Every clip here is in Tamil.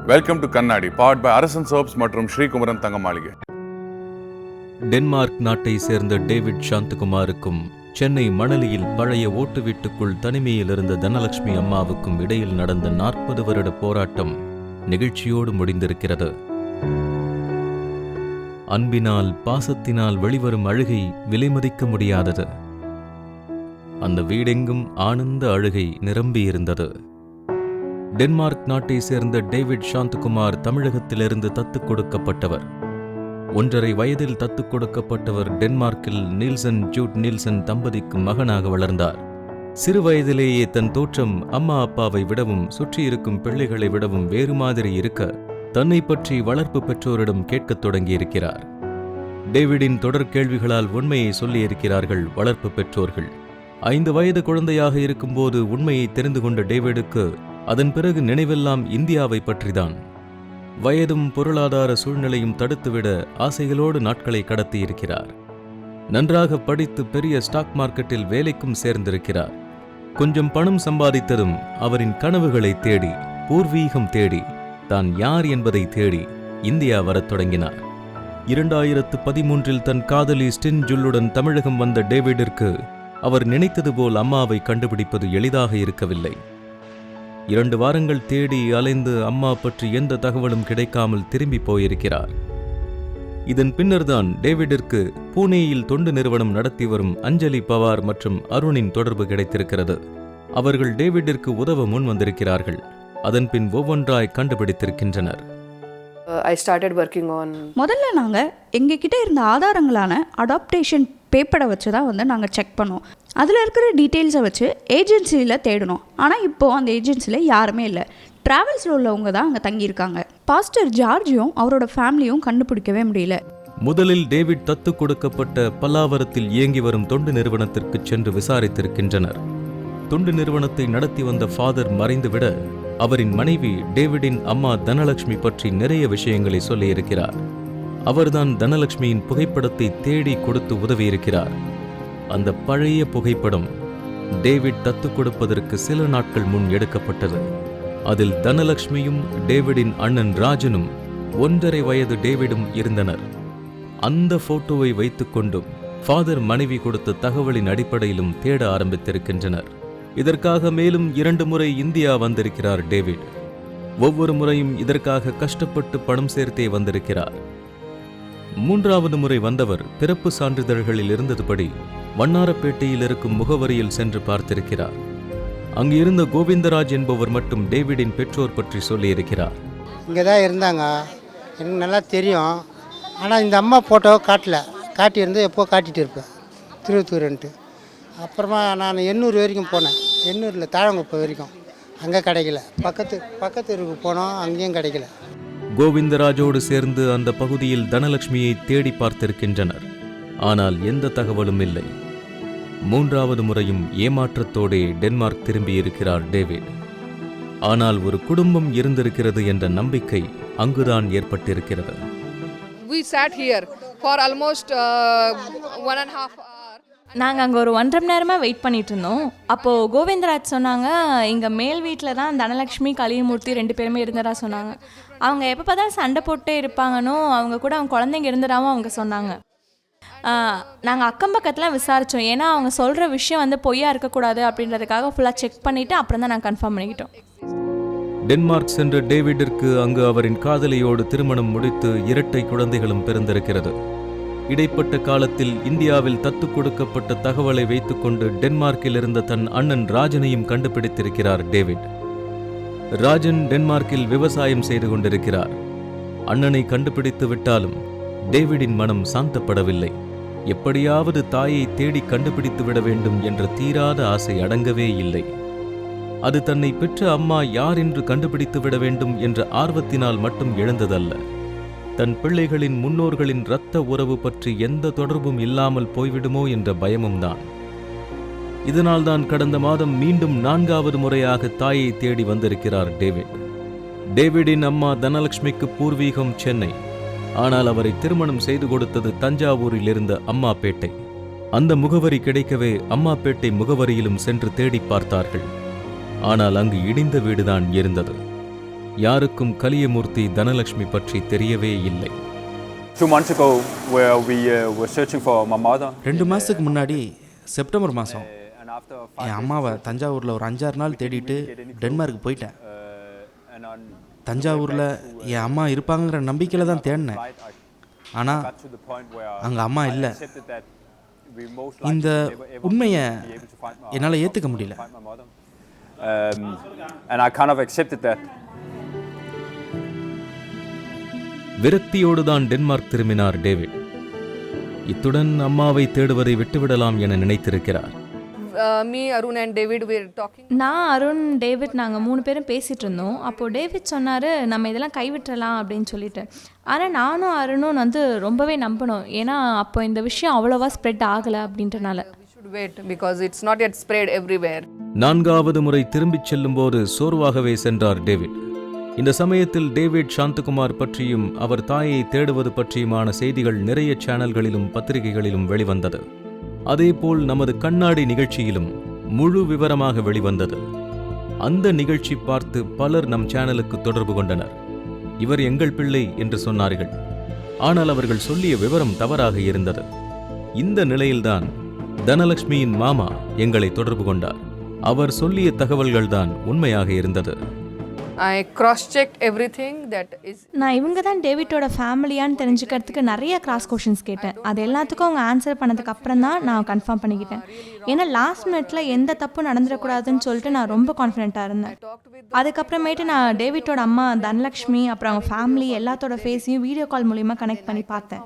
வெல்கம் டு கண்ணாடி பவர்ட் பை அரசன் சோப்ஸ் மற்றும் ஸ்ரீகுமரன் தங்க மாளிகை. டென்மார்க் நாட்டை சேர்ந்த டேவிட் சாந்தகுமாருக்கும் சென்னை மணலியில் பழைய ஓட்டு வீட்டுக்குள் தனிமையில் இருந்த தனலட்சுமி அம்மாவுக்கும் இடையில் நடந்த 40 வருட போராட்டம் நிகழ்ச்சியோடு முடிந்திருக்கிறது. அன்பினால் பாசத்தினால் வெளிவரும் அழுகை விலைமதிக்க முடியாதது. அந்த வீடெங்கும் ஆனந்த அழுகை நிரம்பியிருந்தது. டென்மார்க் நாட்டை சேர்ந்த டேவிட் சாந்தகுமார் தமிழகத்திலிருந்து தத்துக் கொடுக்கப்பட்டவர். 1.5 வயதில் தத்துக் கொடுக்கப்பட்டவர் டென்மார்க்கில் நீல்சன் ஜூட் நீல்சன் தம்பதிக்கு மகனாக வளர்ந்தார். சிறு வயதிலேயே தன் தோற்றம் அம்மா அப்பாவை விடவும் சுற்றியிருக்கும் பிள்ளைகளை விடவும் வேறு மாதிரி இருக்க தன்னை பற்றி வளர்ப்பு பெற்றோரிடம் கேட்கத் தொடங்கியிருக்கிறார். டேவிடின் தொடர் கேள்விகளால் உண்மையை சொல்லியிருக்கிறார்கள் வளர்ப்பு பெற்றோர்கள். 5 வயது குழந்தையாக இருக்கும்போது உண்மையை தெரிந்து கொண்ட டேவிடுக்கு அதன் பிறகு நினைவெல்லாம் இந்தியாவை பற்றிதான். வயதும் பொருளாதார சூழ்நிலையும் தடுத்துவிட ஆசைகளோடு நாட்களை கடத்தியிருக்கிறார். நன்றாக படித்து பெரிய ஸ்டாக் மார்க்கெட்டில் வேலைக்கும் சேர்ந்திருக்கிறார். கொஞ்சம் பணம் சம்பாதித்ததும் அவரின் கனவுகளை தேடி, பூர்வீகம் தேடி, தான் யார் என்பதை தேடி இந்தியா வரத் தொடங்கினார். 2013 தன் காதலி ஸ்டின் ஜுல்லுடன் தமிழகம் வந்த டேவிடிற்கு அவர் நினைத்தது போல் அம்மாவை கண்டுபிடிப்பது எளிதாக இருக்கவில்லை. 2 வாரங்கள் தேடி அலைந்து அம்மா பற்றி எந்த தகவலும் கிடைக்காமல் திரும்பி போயிருக்கிறார். இதன் பின்னர்தான் டேவிடிற்கு பூனேயில் தொண்டு நிறுவனம் நடத்தி வரும் அஞ்சலி பவார் மற்றும் அருணின் தொடர்பு கிடைத்திருக்கிறது. அவர்கள் டேவிடிற்கு உதவ முன் வந்திருக்கிறார்கள். அதன் பின் ஒவ்வொன்றாய் கண்டுபிடித்திருக்கின்றனர். முதல்ல நாங்கள் எங்ககிட்ட இருந்த ஆதாரங்களான அடாப்டேஷன் பேப்பரை வச்சு தான் நாங்கள் செக் பண்ணோம். அதில் இருக்கிற டீட்டெயில்ஸை வச்சு ஏஜென்சியில் தேடணும். ஆனால் இப்போது அந்த ஏஜென்சியில் யாருமே இல்லை. ட்ராவல்ஸில் உள்ளவங்க தான் அங்கே தங்கியிருக்காங்க. பாஸ்டர் ஜார்ஜியும் அவரோட ஃபேமிலியும் கண்டுபிடிக்கவே முடியல. முதலில் டேவிட் தத்துக் கொடுக்கப்பட்ட பல்லாவரத்தில் இயங்கி வரும் தொண்டு நிறுவனத்திற்கு சென்று விசாரித்திருக்கின்றனர். தொண்டு நிறுவனத்தை நடத்தி வந்த ஃபாதர் மறைந்துவிட அவரின் மனைவி டேவிடின் அம்மா தனலட்சுமி பற்றி நிறைய விஷயங்களை சொல்லியிருக்கிறார். அவர்தான் தனலட்சுமியின் புகைப்படத்தை தேடி கொடுத்து உதவியிருக்கிறார். அந்த பழைய புகைப்படம் டேவிட் தத்துக் கொடுப்பதற்கு சில நாட்கள் முன் எடுக்கப்பட்டது. அதில் தனலட்சுமியும் டேவிடின் அண்ணன் ராஜனும் 1.5 வயது டேவிடும் இருந்தனர். அந்த போட்டோவை வைத்துக்கொண்டும் ஃபாதர் மனைவி கொடுத்த தகவலின் அடிப்படையிலும் தேட ஆரம்பித்திருக்கின்றனர். இதற்காக மேலும் 2 முறை இந்தியா வந்திருக்கிறார் டேவிட். ஒவ்வொரு முறையும் இதற்காக கஷ்டப்பட்டு பணம் சேர்த்தே வந்திருக்கிறார். 3வது முறை வந்தவர் பிறப்பு சான்றிதழ்களில் இருந்ததுபடி வண்ணாரப்பேட்டையில் இருக்கும் முகவரியில் சென்று பார்த்திருக்கிறார். அங்கு இருந்த கோவிந்தராஜ் என்பவர் மட்டும் டேவிடின் பெற்றோர் பற்றி சொல்லியிருக்கிறார். இங்கே தான் இருந்தாங்க, எனக்கு நல்லா தெரியும். ஆனால் இந்த அம்மா ஃபோட்டோ காட்டியிருந்து எப்போ காட்டிகிட்டு இருப்பேன் திருவத்தூர்ன்ட்டு. அப்புறமா நான் எண்ணூர் வரைக்கும் போனேன். எண்ணூரில் தாழங்குப்பம் வரைக்கும், அங்கே கிடைக்கல. பக்கத்து போனோம், அங்கேயும் கிடைக்கல. கோவிந்தராஜோடு சேர்ந்து அந்த பகுதியில் தனலட்சுமியை தேடி பார்த்திருக்கின்றனர். ஆனால் எந்த தகவலும் இல்லை. 3வது முறையும் ஏமாற்றத்தோடே டென்மார்க் திரும்பியிருக்கிறார் டேவிட். ஆனால் ஒரு குடும்பம் இருந்திருக்கிறது என்ற நம்பிக்கை அங்குதான் ஏற்பட்டிருக்கிறது. We sat here for almost 1.5 hours. நாங்கள் அங்கே ஒரு 1.5 மணி நேரமாக வெயிட் பண்ணிட்டு இருந்தோம். அப்போது கோவிந்தராஜ் சொன்னாங்க, இங்கே மேல் வீட்டில் தான் தனலட்சுமி கலியமூர்த்தி 2 பேருமே இருந்ததா சொன்னாங்க. அவங்க எப்போ பார்த்தா சண்டை போட்டே இருப்பாங்கன்னு, அவங்க கூட அவங்க குழந்தைங்க இருந்ததாகவும் அவங்க சொன்னாங்க. நாங்கள் அக்கம் பக்கத்தில் விசாரித்தோம். ஏன்னா அவங்க சொல்கிற விஷயம் பொய்யா இருக்கக்கூடாது அப்படின்றதுக்காக ஃபுல்லாக செக் பண்ணிவிட்டு அப்புறம் தான் நாங்கள் கன்ஃபார்ம் பண்ணிக்கிட்டோம். டென்மார்க் சென்ற டேவிடிற்கு அங்கு அவரின் காதலியோடு திருமணம் முடித்து 2 குழந்தைகளும் பிறந்திருக்கிறது. இடைப்பட்ட காலத்தில் இந்தியாவில் தத்துக் கொடுக்கப்பட்ட தகவலை வைத்துக்கொண்டு டென்மார்க்கில் இருந்த தன் அண்ணன் ராஜனையும் கண்டுபிடித்திருக்கிறார் டேவிட். ராஜன் டென்மார்க்கில் விவசாயம் செய்து கொண்டிருக்கிறார். அண்ணனை கண்டுபிடித்து விட்டாலும் டேவிடின் மனம் சாந்தப்படவில்லை. எப்படியாவது தாயை தேடி கண்டுபிடித்து விட வேண்டும் என்ற தீராத ஆசை அடங்கவே இல்லை. அது தன்னை பெற்ற அம்மா யார் என்று கண்டுபிடித்து விட வேண்டும் என்ற ஆர்வத்தினால் மட்டும் எழுந்ததல்ல. தன் பிள்ளைகளின் முன்னோர்களின் இரத்த உறவு பற்றி எந்த தொடர்பும் இல்லாமல் போய்விடுமோ என்ற பயமும் தான். இதனால்தான் கடந்த மாதம் மீண்டும் 4வது முறையாக தாயை தேடி வந்திருக்கிறார் டேவிட். டேவிடின் அம்மா தனலட்சுமிக்கு பூர்வீகம் சென்னை. ஆனால் அவரை திருமணம் செய்து கொடுத்தது தஞ்சாவூரில் இருந்த அம்மாப்பேட்டை. அந்த முகவரி கிடைக்கவே அம்மாப்பேட்டை முகவரியிலும் சென்று தேடி பார்த்தார்கள். ஆனால் அங்கு இடிந்த வீடுதான் இருந்தது. யாருக்கும் கலியமூர்த்தி தனலட்சுமி பற்றி தெரியவே இல்லை. 2 months ago, where we were searching for my mother. 2 மாதத்துக்கு முன்னாடி செப்டம்பர் மாதம் And after என் அம்மாவை தஞ்சாவூரில் ஒரு 5-6 நாள் தேடிட்டு டென்மார்க் போயிட்டேன். and on தஞ்சாவூரில் என் அம்மா இருப்பாங்கிற நம்பிக்கையில் தான் தேடினேன். ஆனால் got to the point where அங்கே அம்மா இல்லை. accepted that we most இந்த likely never ever உண்மையை be able to find என்னால் ஏற்றுக்க முடியல. my mother. And I kind of accepted that. விரக்தியோடுதான் டென்மார்க் திரும்பினார் டேவிட். இத்துடன் அம்மாவை தேடுவதை விட்டுவிடலாம் என நினைத்திருக்கிறார். Me, Arun and David were talking. நான் அருண் டேவிட் நாங்கள் 3 பேரும் பேசிகிட்டு இருந்தோம். அப்போது டேவிட் சொன்னார் நம்ம இதெல்லாம் கைவிட்டுறலாம் அப்படின்னு சொல்லிட்டு. ஆனால் நானும் அருணும் வந்து ரொம்பவே நம்பினோம். ஏன்னா அப்போ இந்த விஷயம் அவ்வளோவா ஸ்ப்ரெட் ஆகலை அப்படின்றனால. We should wait because it's not yet spread everywhere. 4வது முறை திரும்பிச் செல்லும்போது சோர்வாகவே சென்றார் டேவிட். இந்த சமயத்தில் டேவிட் சாந்தகுமார் பற்றியும் அவர் தாயை தேடுவது பற்றியுமான செய்திகள் நிறைய சேனல்களிலும் பத்திரிகைகளிலும் வெளிவந்தது. அதேபோல் நமது கண்ணாடி நிகழ்ச்சியிலும் முழு விவரமாக வெளிவந்தது. அந்த நிகழ்ச்சி பார்த்து பலர் நம் சேனலுக்கு தொடர்பு கொண்டனர். இவர் எங்கள் பிள்ளை என்று சொன்னார்கள். ஆனால் அவர்கள் சொல்லிய விவரம் தவறாக இருந்தது. இந்த நிலையில்தான் தனலட்சுமியின் மாமா எங்களை தொடர்பு கொண்டார். அவர் சொல்லிய தகவல்கள்தான் உண்மையாக இருந்தது. I cross-checked everything that is. நான் இவங்க தான் டேவிட்டோட ஃபேமிலியான்னு தெரிஞ்சுக்கிறதுக்கு நிறைய கிராஸ் கொஷின்ஸ் கேட்டேன். அது எல்லாத்துக்கும் அவங்க ஆன்சர் பண்ணதுக்கு அப்புறம் தான் நான் கன்ஃபார்ம் பண்ணிக்கிட்டேன். ஏன்னா லாஸ்ட் மினிட்ல எந்த தப்பும் நடந்துடக்கூடாதுன்னு சொல்லிட்டு நான் ரொம்ப கான்ஃபிடென்ட்டாக இருந்தேன். அதுக்கப்புறமேட்டு நான் டேவிட்டோட அம்மா தனலட்சுமி அப்புறம் அவங்க ஃபேமிலி எல்லாத்தோட ஃபேஸையும் வீடியோ கால் மூலிமா கனெக்ட் பண்ணி பார்த்தேன்.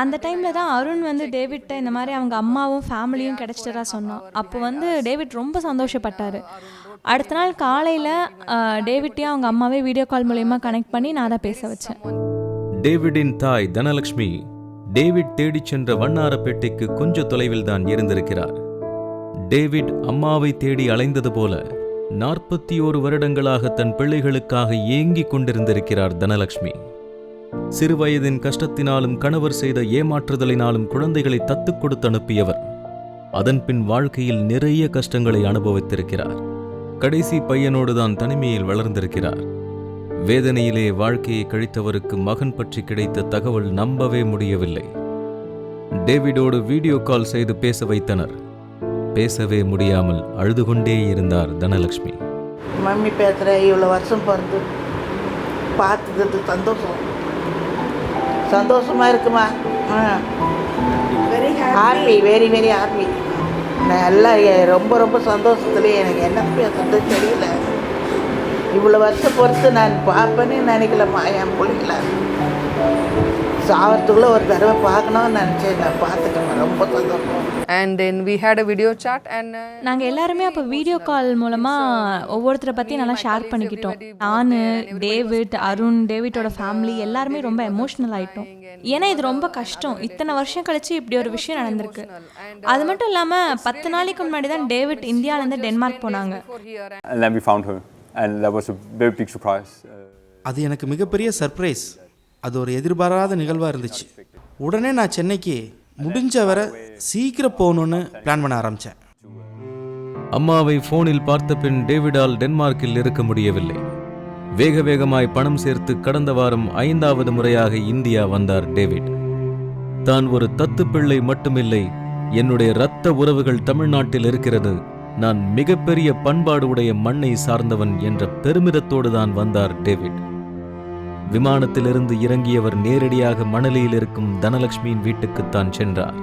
அந்த டைமில் தான் அருண் வந்து டேவிட்ட இந்த மாதிரி அவங்க அம்மாவும் ஃபேமிலியும் கிடச்சிட்டதா சொன்னான். அப்போ வந்து டேவிட் ரொம்ப சந்தோஷப்பட்டார். அடுத்த நாள் காலையில் டேவிட்டையும் அவங்க அம்மாவே வீடியோ கால் மூலயமா கனெக்ட் பண்ணி நான் அதை பேச வச்சேன். டேவிடின் தாய் தனலட்சுமி டேவிட் தேடிச் சென்ற வண்ணாரப்பேட்டைக்கு கொஞ்ச தொலைவில் தான் இருந்திருக்கிறார். டேவிட் அம்மாவை தேடி அலைந்தது போல 41 வருடங்களாக தன் பிள்ளைகளுக்காக ஏங்கிக் கொண்டிருந்திருக்கிறார் தனலட்சுமி. சிறுவயதின் கஷ்டத்தினாலும் கணவர் செய்த ஏமாற்றுதலினாலும் குழந்தைகளை தத்துக் கொடுத்து அனுப்பியவர். அதன்பின் வாழ்க்கையில் நிறைய கஷ்டங்களை அனுபவித்திருக்கிறார். கடைசி பையனோடுதான் தனிமையில் வளர்ந்திருக்கிறார். வேதனையிலே வாழ்க்கையை கழித்தவருக்கு மகன் பற்றி கிடைத்த தகவல் நம்பவே முடியவில்லை. டேவிடோடு வீடியோ கால் செய்து பேச வைத்தனர். பேசவே முடியாமல் அழுது கொண்டே இருந்தார் தனலட்சுமி. மம்மி பேசுகிறேன், இவ்வளோ வருஷம் பிறந்து பார்த்தது சந்தோஷமாக இருக்குமா? Happy, very very happy. நான் எல்லாம் ரொம்ப சந்தோஷத்துலேயே எனக்கு என்ன பேசுறது தெரியல. இவ்வளோ வருஷம் பொறுத்து நான் பார்ப்பேன்னு நினைக்கலம்மா. என் பிள்ளைங்கள சாவத்துக்குள்ளே ஒரு தடவை பார்க்கணும்னு நினச்சேன். நான் பார்த்துட்டேன், ரொம்ப சந்தோஷம். And then we had a video chat and நாங்கள் எல்லாருமே அப்போ வீடியோ கால் மூலமாக ஒவ்வொருத்தரை பற்றி நல்லா ஷேர் பண்ணிக்கிட்டோம். நான், டேவிட், அருண், டேவிட்டோட ஃபேமிலி எல்லாருமே ரொம்ப எமோஷ்னல் ஆகிட்டோம். ஏன்னா இது ரொம்ப கஷ்டம். இத்தனை வருஷம் கழிச்சு இப்படி ஒரு விஷயம் நடந்திருக்கு. அது மட்டும் இல்லாமல் 10 நாளைக்கு முன்னாடி தான் டேவிட் இந்தியாவிலேருந்து டென்மார்க் போனாங்க. And then we found her. And that was a very big surprise. அது எனக்கு மிகப்பெரிய சர்ப்ரைஸ். அது ஒரு எதிர்பாராத நிகழ்வாக இருந்துச்சு. உடனே நான் சென்னைக்கு முடிஞ்ச வரை சீக்கிரம் போகணுன்னு பிளான் பண்ண ஆரம்பித்தேன். அம்மாவை போனில் பார்த்த பின் டேவிடால் டென்மார்க்கில் இருக்க முடியவில்லை. வேகமாய் பணம் சேர்த்து கடந்த வாரம் 5வது முறையாக இந்தியா வந்தார் டேவிட். தான் ஒரு தத்து பிள்ளை மட்டுமில்லை, என்னுடைய இரத்த உறவுகள் தமிழ்நாட்டில் இருக்கிறது, நான் மிகப்பெரிய பண்பாடு உடைய மண்ணை சார்ந்தவன் என்ற பெருமிதத்தோடு தான் வந்தார் டேவிட். விமானத்திலிருந்து இறங்கியவர் நேரடியாக மணலியில் இருக்கும் தனலட்சுமியின் வீட்டுக்குத்தான் சென்றார்.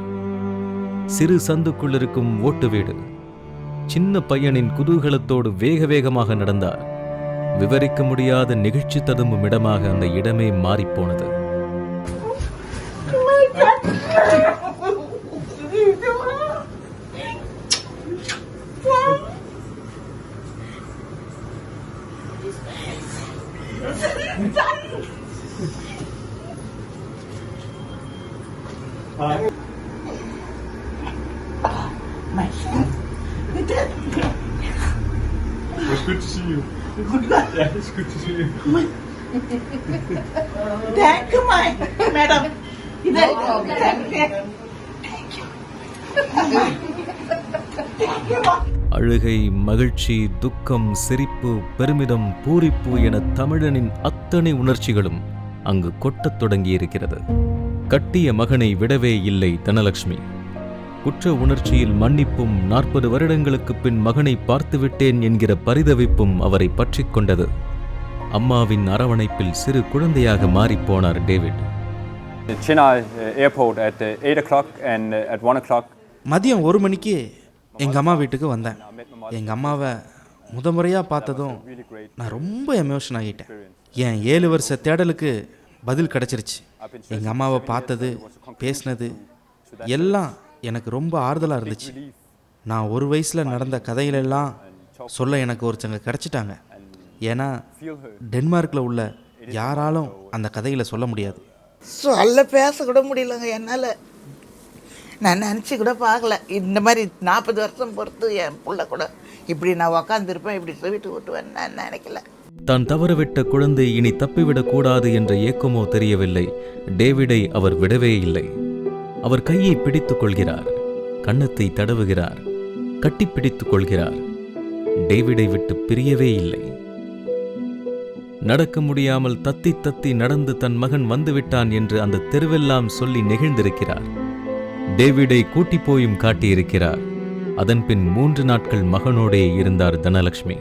சிறு சந்துக்குள் இருக்கும் ஓட்டு வீடு. சின்ன பையனின் குதூகலத்தோடு வேகமாக நடந்தார். விவரிக்க முடியாத நிகழ்ச்சி ததும்பும் இடமாக அந்த இடமே மாறிப்போனது. It's good to see you. Good luck. Yeah, it's good to see you. Thank you, madam. Thank you. அழுகை, மகிழ்ச்சி, துக்கம், சிரிப்பு, பெருமிதம், பூரிப்பு என தமிழனின் அத்தனை உணர்ச்சிகளும் அங்கு கொட்டத் தொடங்கியிருக்கிறது. கட்டிய மகனை விடவே இல்லை தனலட்சுமி. குற்ற உணர்ச்சியில் மன்னிப்பும் 40 வருடங்களுக்கு பின் மகனை பார்த்துவிட்டேன் என்கிற பரிதவிப்பும் அவரை பற்றிக் கொண்டது. அம்மாவின் அரவணைப்பில் சிறு குழந்தையாக மாறிப்போனார் David. Chennai airport at 8 o'clock and at 1 o'clock. மதியம் 1 மணிக்கு எங்கள் அம்மா வீட்டுக்கு வந்தேன். எங்கள் அம்மாவை முறையாக பார்த்ததும் நான் ரொம்ப எமோஷன் ஆகிட்டேன். என் 7 வருஷ தேடலுக்கு பதில் கிடச்சிருச்சு. எங்கள் அம்மாவை பார்த்தது, பேசினது எல்லாம் எனக்கு ரொம்ப ஆறுதலாக இருந்துச்சு. நான் 1 வயசில் நடந்த கதைகளெல்லாம் சொல்ல எனக்கு ஒருத்தங்க கிடச்சிட்டாங்க. ஏன்னா டென்மார்க்கில் உள்ள யாராலும் அந்த கதைகளை சொல்ல முடியாது. சொல்ல பேசக்கூட முடியலங்க என்னால். நான் நினச்சி கூட பார்க்கல இந்த மாதிரி 40 வருஷம் பொறுத்து என் பிள்ளை கூட இப்படி நான் உக்காந்துருப்பேன், இப்படி சொல்லிட்டு விட்டுவேன் நான் நினைக்கல. தான் தவறவிட்ட குழந்தை இனி தப்பிவிடக்கூடாது என்ற ஏக்கமோ தெரியவில்லை. டேவிடை அவர் விடவே இல்லை. அவர் கையை பிடித்துக் கொள்கிறார், கன்னத்தை தடவுகிறார், கட்டிப்பிடித்துக் கொள்கிறார். டேவிடை விட்டு பிரியவே இல்லை. நடக்க முடியாமல் தத்தி தத்தி நடந்து தன் மகன் வந்துவிட்டான் என்று அந்த தெருவெல்லாம் சொல்லி நெகிழ்ந்திருக்கிறார். டேவிடை கூட்டி போயும் காட்டியிருக்கிறார். அதன் பின் 3 நாட்கள் மகனோடே இருந்தார் Dhanalakshmi.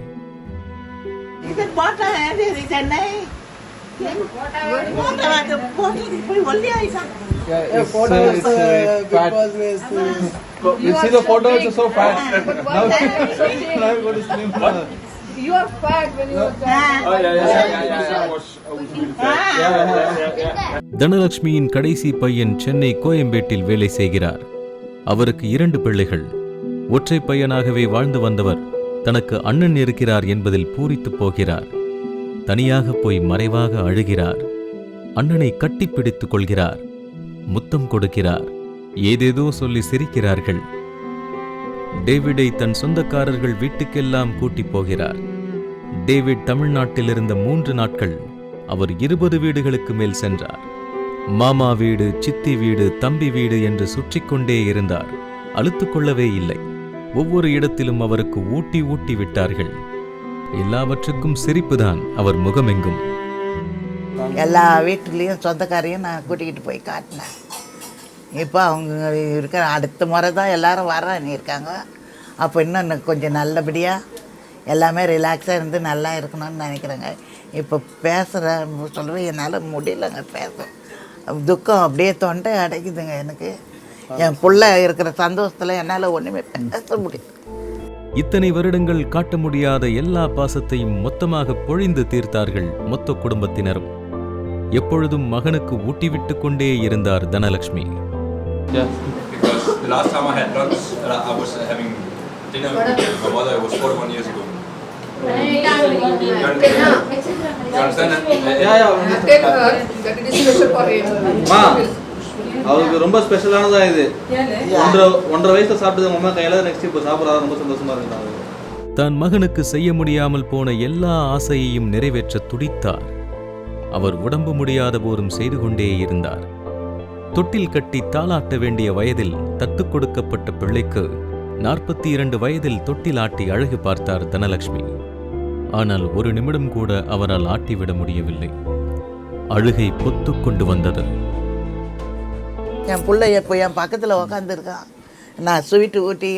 You are fat when you are தனலட்சுமியின் கடைசி பையன் சென்னை கோயம்பேட்டில் வேலை செய்கிறார். அவருக்கு 2 பிள்ளைகள். ஒற்றை பையனாகவே வாழ்ந்து வந்தவர் தனக்கு அண்ணன் இருக்கிறார் என்பதில் பூரித்து போகிறார். தனியாக போய் மறைவாக அழுகிறார். அண்ணனை கட்டிப்பிடித்துக் கொள்கிறார், முத்தம் கொடுக்கிறார், ஏதேதோ சொல்லி சிரிக்கிறார்கள். டேவிடை தன் சொந்தக்காரர்கள் வீட்டுக்கெல்லாம் கூட்டி போகிறார். டேவிட் தமிழ்நாட்டில் இருந்த 3 நாட்கள் அவர் 20 வீடுகளுக்கு மேல் சென்றார். மாமா வீடு, சித்தி வீடு, தம்பி வீடு என்று சுற்றி கொண்டே இருந்தார். அலுத்துக் கொள்ளவே இல்லை. ஒவ்வொரு இடத்திலும் அவருக்கு ஊட்டி ஊட்டி விட்டார்கள். எல்லாவற்றுக்கும் சிரிப்புதான் அவர் முகமெங்கும். எல்லா வீட்டுலேயும் சொந்தக்காரையும் நான் கூட்டிக்கிட்டு போய் காட்டினேன். இப்போ அவங்க இருக்கிற அடுத்த முறை தான் எல்லாரும் வரன்னு இருக்காங்க. அப்போ இன்னும் கொஞ்சம் நல்லபடியாக எல்லாமே ரிலாக்ஸாக இருந்து நல்லா இருக்கணும்னு நினைக்கிறேங்க. இப்போ பேசுகிறேன் சொல்கிறேன், என்னால் முடியலைங்க பேச. துக்கம் அப்படியே தொண்டை அடைக்குதுங்க எனக்கு. என் புள்ள இருக்கிற சந்தோஷத்தில் என்னால் ஒன்றுமே பேச முடியும். இத்தனை வருடங்கள் காட்ட முடியாத எல்லா பாசத்தையும் மொத்தமாக பொழிந்து தீர்த்தார்கள் மொத்த குடும்பத்தினரும். எப்பொழுதும் மகனுக்கு ஊட்டிவிட்டு கொண்டே இருந்தார் Dhanalakshmi. Because the last time I had drugs, I was having dinner with my mother. It was 41 years ago. You understand that? Tell her that it is special for him. அவருக்கு ரொம்ப ஸ்பெஷலானதா இது. 1.5 வயசுல சாப்பிட்டது அம்மா கையில நெக்ஸ்ட் இப்போ சாப்பிட்றாரு. ரொம்ப சந்தோஷமா இருந்தாரு. தான் மகனுக்கு செய்ய முடியாமல் போன எல்லா ஆசையையும் நிறைவேற்ற துடித்தார். அவர் உடம்பு முடியாத போதும் செய்து கொண்டே இருந்தார். தொட்டில் கட்டி தாளாட்ட வேண்டிய வயதில் தத்துக் கொடுக்கப்பட்ட பிள்ளைக்கு 42 வயதில் தொட்டில் ஆட்டி அழகு பார்த்தார் தனலட்சுமி. ஆனால் ஒரு நிமிடம் கூட அவரால் ஆட்டிவிட முடியவில்லை. அழுகை பொத்துக் கொண்டு வந்தது. என் பிள்ளை இப்போ என் பக்கத்தில் உக்காந்துருக்கான். நான் ஸ்வீட்டு ஊட்டி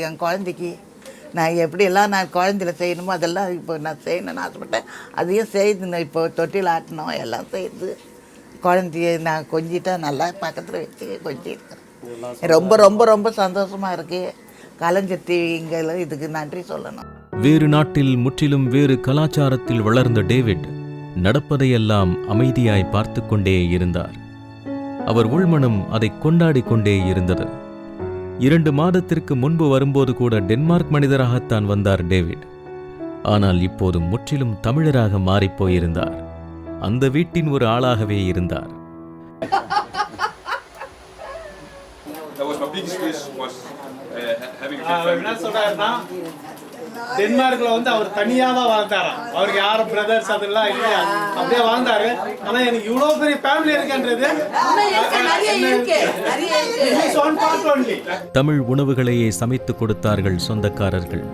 என் குழந்தைக்கு நான் எப்படியெல்லாம் நான் குழந்தையில செய்யணுமோ அதெல்லாம் இப்போ நான் செய்யணும்னு ஆசைப்பட்டேன். அதையும் செய்து இப்போ தொட்டில் ஆட்டணும் எல்லாம் செய்து குழந்தைய நான் கொஞ்சிட்டா நல்லா பக்கத்தில் வச்சு கொஞ்சிருக்கிறேன். ரொம்ப ரொம்ப ரொம்ப சந்தோஷமாக இருக்குது. கலைஞர் டிவிங்களை இதுக்கு நன்றி சொல்லணும். வேறு நாட்டில் முற்றிலும் வேறு கலாச்சாரத்தில் வளர்ந்த டேவிட் நடப்பதையெல்லாம் அமைதியாய் பார்த்து கொண்டே இருந்தார். அவர் உள்மனம் அதை கொண்டாடி கொண்டே இருந்தது. 2 மாதத்திற்கு முன்பு வரும்போது கூட டென்மார்க் மனிதராகத்தான் வந்தார் டேவிட். ஆனால் இப்போது முற்றிலும் தமிழராக மாறிப்போயிருந்தார். அந்த வீட்டின் ஒரு ஆளாகவே இருந்தார். டென்மார்க்ல வந்து அவர் தனியா தான் வாழ்ந்தாராம். அவருக்கு யாரும் பிரதர்ஸ் அதெல்லாம் இல்லையா, அப்படியே வாழ்ந்தாரு. ஆனா எனக்கு இவ்வளவு பெரிய ஃபேமிலி இருக்குன்றது தமிழ் உணவுகளையே சமைத்து கொடுத்தார்கள் சொந்தக்காரர்கள்.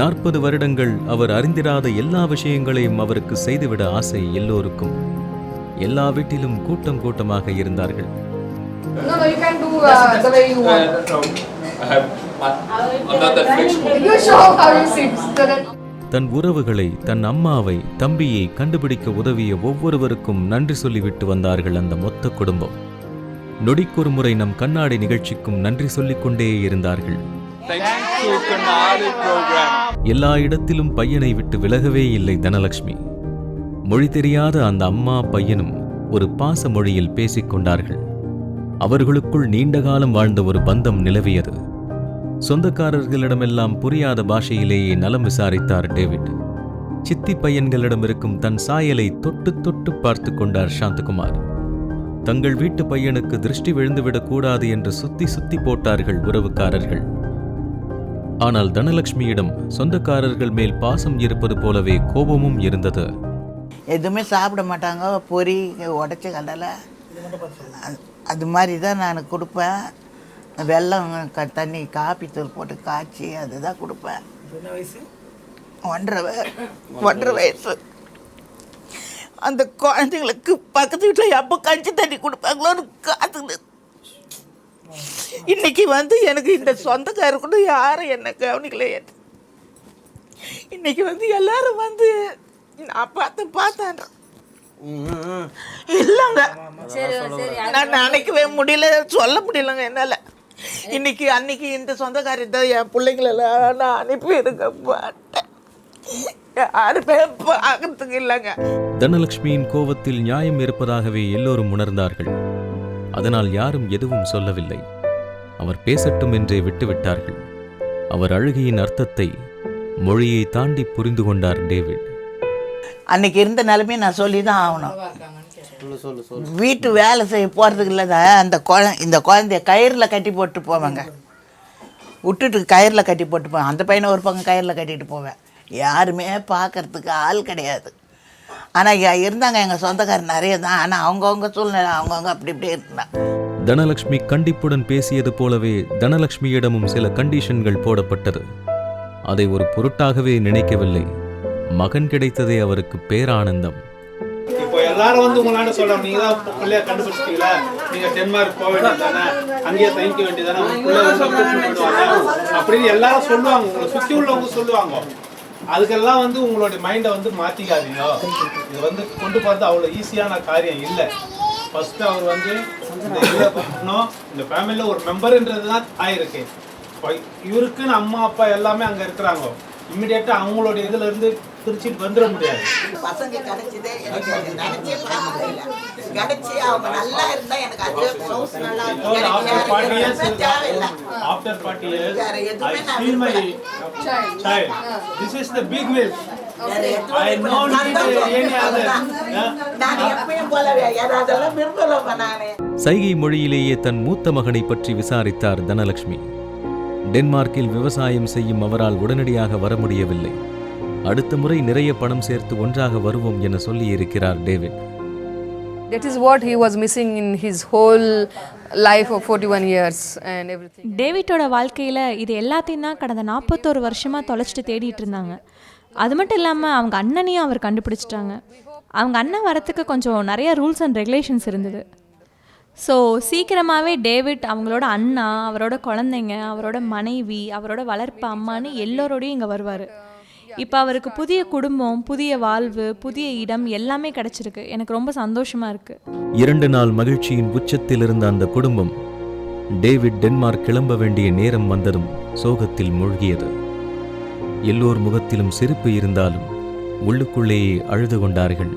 40 வருடங்கள் அவர் அறிந்திராத எல்லா விஷயங்களையும் அவருக்கு செய்துவிட ஆசை எல்லோருக்கும். எல்லா வீட்டிலும் கூட்டம் கூட்டமாக இருந்தார்கள். No, you can do the way you want. I'm not that flexible. You show how you sit. தன் உறவுகளை, தன் அம்மாவை, தம்பியை கண்டுபிடிக்க உதவிய ஒவ்வொருவருக்கும் நன்றி சொல்லிவிட்டு வந்தார்கள் அந்த மொத்த குடும்பம். நொடிக்கொரு முறை நம் கண்ணாடி நிகழ்ச்சிக்கும் நன்றி சொல்லிக் கொண்டே இருந்தார்கள். எல்லா இடத்திலும் பையனை விட்டு விலகவே இல்லை தனலட்சுமி. மொழி தெரியாத அந்த அம்மா பையனும் ஒரு பாச மொழியில் பேசிக்கொண்டார்கள். அவர்களுக்குள் நீண்ட காலம் வாழ்ந்த ஒரு பந்தம் நிலவியது. சொந்தக்காரர்களிடமெல்லாம் புரியாத பாஷையிலேயே நலம் விசாரித்தார் டேவிட். சித்தி பையன்களிடம் இருக்கும் தன் சாயலை தொட்டு தொட்டு பார்த்து கொண்டார் சாந்தகுமார். தங்கள் வீட்டு பையனுக்கு திருஷ்டி விழுந்துவிடக் கூடாது என்று சுத்தி சுத்தி போட்டார்கள் உறவுக்காரர்கள். ஆனால் தனலட்சுமியிடம் சொந்தக்காரர்கள் மேல் பாசம் இருப்பது போலவே கோபமும் இருந்தது. எதுவுமே சாப்பிட மாட்டாங்க, பொரி உடச்சி கடலை அது மாதிரி தான் நான் கொடுப்பேன். வெல்லம் தண்ணி காப்பி தூள் போட்டு காய்ச்சி அதுதான் கொடுப்பேன். 1.5 வயசு. அந்த குழந்தைங்களுக்கு பக்கத்து வீட்டில் எப்போ கஞ்சி தண்ணி கொடுப்பாங்களோன்னு காத்துக்கிட்டு இன்னைக்கு எனக்கு இந்த சொந்தக்காரர் கூட யாரும் என்ன கவனிக்கலையே. இன்னைக்கு எல்லாரும் நான் பார்த்தேன் இல்லைங்க, நான் நினைக்கவே முடியல, சொல்ல முடியலங்க என்னால். அன்னைக்கு இந்த சொந்தக்காரி தான் என் பிள்ளைங்களெல்லாம் நான் அனுப்பி இருக்க மாட்டேன். யாருமே பார்க்கறதுக்கு இல்லைங்க. தனலட்சுமியின் கோபத்தில் நியாயம் இருப்பதாகவே எல்லோரும் உணர்ந்தார்கள். அதனால் யாரும் எதுவும் சொல்லவில்லை. அவர் பேசட்டும் என்றே விட்டுவிட்டார்கள். அவர் அழுகையின் அர்த்தத்தை மொழியை தாண்டி புரிந்து கொண்டார் டேவிட். அன்னைக்கு இருந்த நிலைமையை நான் சொல்லி தான் ஆகணும். வீட்டு வேலை செய்ய போகிறதுக்கு இல்லைங்க. இந்த குழந்தைய கயிறில் கட்டி போட்டு போவாங்க, விட்டுட்டு கயிறில் கட்டி போட்டு போவேன். அந்த பையனை ஒரு பக்கம் கயிறில் கட்டிட்டு போவேன். யாருமே பார்க்கறதுக்கு ஆள் கிடையாது. ஆனால் இருந்தாங்க எங்கள் சொந்தக்காரர் நிறைய தான். ஆனால் அவங்கவுங்க சூழ்நிலை அவங்கவுங்க அப்படி இப்படி இருந்தாங்க. தனலட்சுமி கண்டிப்புடன் பேசியது போலவே தனலட்சுமியிடமும் சில கண்டிஷன்கள் போடப்பட்டது. அதை ஒரு பொருட்டாகவே நினைக்கவில்லை. மகன் கிடைத்ததே அவருக்கு பேரானந்தம். இப்போ எல்லாரும் உங்களாண்ட சொல்றாங்க, நீங்க தான் பிள்ளைய கண்டுபிடிச்சிட்டீங்களா, நீங்க டென்மார்க் போக வேண்டியதானே, அங்கேயே தங்கிக்க வேண்டியதானே, அப்படின்னு எல்லாரும் சொல்லுவாங்க. உங்களை சுற்றி உள்ளவங்க சொல்லுவாங்க. அதுக்கெல்லாம் உங்களுடைய மைண்டை மாற்றிக்காதீங்க. இது கொண்டு போகிறது அவ்வளோ ஈஸியான காரியம் இல்லை. ஃபஸ்ட்டு அவர் இந்த இதில் பார்க்கணும், இந்த ஃபேமிலியில் ஒரு மெம்பருன்றது தான் ஆயிருக்கு. இவருக்குன்னு அம்மா அப்பா எல்லாமே அங்கே இருக்கிறாங்க. இம்மிடியேட்டாக அவங்களுடைய இதில் இருந்து பிரிச்சுட்டு வந்துட முடியாது. பசங்க கிடைச்சதே எனக்கு நினைச்சே பார்க்க முடியல. கிடைச்சி அவங்க நல்லா இருந்தா எனக்கு அதே ஹவுஸ் நல்லா After 40 years, I feel my child. This is the big wish. I don't need any other. நான் எப்பயும் போலவே அதெல்லாம் விரும்பலப்பா நானே. சைகை மொழியிலேயே தன் மூத்த மகனை பற்றி விசாரித்தார் தனலட்சுமி. டென்மார்க்கில் விவசாயம் செய்யும் அவரால் உடனடியாக வர முடியவில்லை. அடுத்த முறை நிறைய பணம் சேர்த்து ஒன்றாக வருவோம் என சொல்லியிருக்கிறார் David. That is what he was missing in his whole life of 41 years and everything. டேவிட்டோட வாழ்க்கையில் இது எல்லாத்தையும் தான் கடந்த 41 வருஷமாக தொலைச்சிட்டு தேடிட்டு இருந்தாங்க. அது மட்டும் இல்லாமல் அவங்க அண்ணனையும் அவர் கண்டுபிடிச்சிட்டாங்க. அவங்க அண்ணன் வரத்துக்கு கொஞ்சம் நிறைய ரூல்ஸ் அண்ட் ரெகுலேஷன்ஸ் இருந்தது. ஸோ சீக்கிரமாகவே டேவிட் அவங்களோட அண்ணா, அவரோட குழந்தைங்க, அவரோட மனைவி, அவரோட வளர்ப்பு அம்மானு எல்லோரோடையும் இங்கே வருவார். இப்போ அவருக்கு புதிய குடும்பம், புதிய வாழ்வு, புதிய இடம் எல்லாமே கிடைச்சிருக்கு. எனக்கு ரொம்ப சந்தோஷமாக இருக்குது. 2 நாள் மகிழ்ச்சியின் உச்சத்தில் இருந்த அந்த குடும்பம் டேவிட் டென்மார்க் கிளம்ப வேண்டிய நேரம் வந்ததும் சோகத்தில் மூழ்கியது. எல்லோர் முகத்திலும் சிரிப்பு இருந்தாலும் உள்ளுக்குள்ளேயே அழுது கொண்டார்கள்.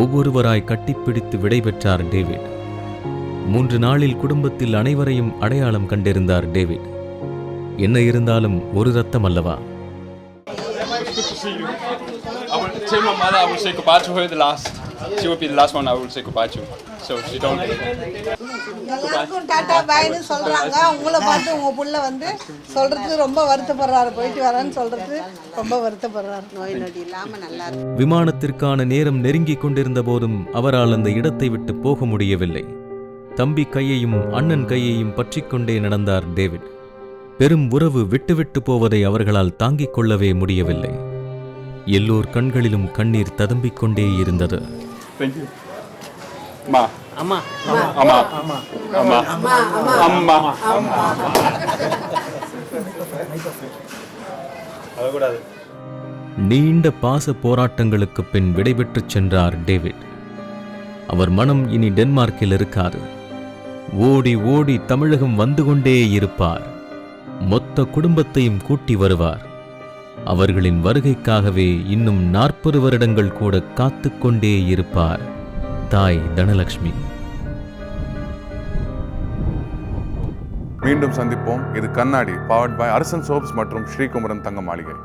ஒவ்வொருவராய் கட்டிப்பிடித்து விடைபெற்றார் டேவிட். 3 நாளில் குடும்பத்தில் அனைவரையும் அடையாளம் கண்டிருந்தார் டேவிட். என்ன இருந்தாலும் ஒரு ரத்தம் அல்லவா? I will tell my mother I will say goodbye to her the last. She will be the last one I will say goodbye to. So she don't. எல்லாருக்கும் டாடா பாய்னு சொல்றாங்க. உங்களை பார்த்து உங்க புள்ள சொல்றது ரொம்ப வருத்தப்படுறாரு. போயிட்டு வரேன்னு சொல்றது ரொம்ப வருத்தப்படுறாரு. நோய் நொடி இல்லாம நல்லா இருக்கு. விமானத்திற்கான நேரம் நெருங்கிக் கொண்டிருந்த போதும் அவரால் அந்த இடத்தை விட்டு போக முடியவில்லை. தம்பி கையையும் அண்ணன் கையையும் பற்றிக்கொண்டே நடந்தார் டேவிட். பெரும் உறவு விட்டுவிட்டு போவதை அவர்களால் தாங்கிக் கொள்ளவே முடியவில்லை. எல்லோர் கண்களிலும் கண்ணீர் ததும்பிக் கொண்டே இருந்தது. நீண்ட பாச போராட்டங்களுக்கு பின் விடைபெற்றுச் சென்றார் டேவிட். அவர் மனம் இனி டென்மார்க்கில் இருக்காது. ஓடி ஓடி தமிழகம் வந்து கொண்டே இருப்பார். மொத்த குடும்பத்தையும் கூட்டி வருவார். அவர்களின் வருகைக்காகவே இன்னும் 40 வருடங்கள் கூட காத்துக்கொண்டே இருப்பார் தாய் தனலட்சுமி. மீண்டும் சந்திப்போம். இது கண்ணாடி, பவர்ட் பை அரசன் சோப்ஸ் மற்றும் ஸ்ரீகுமரன் தங்க மாளிகை.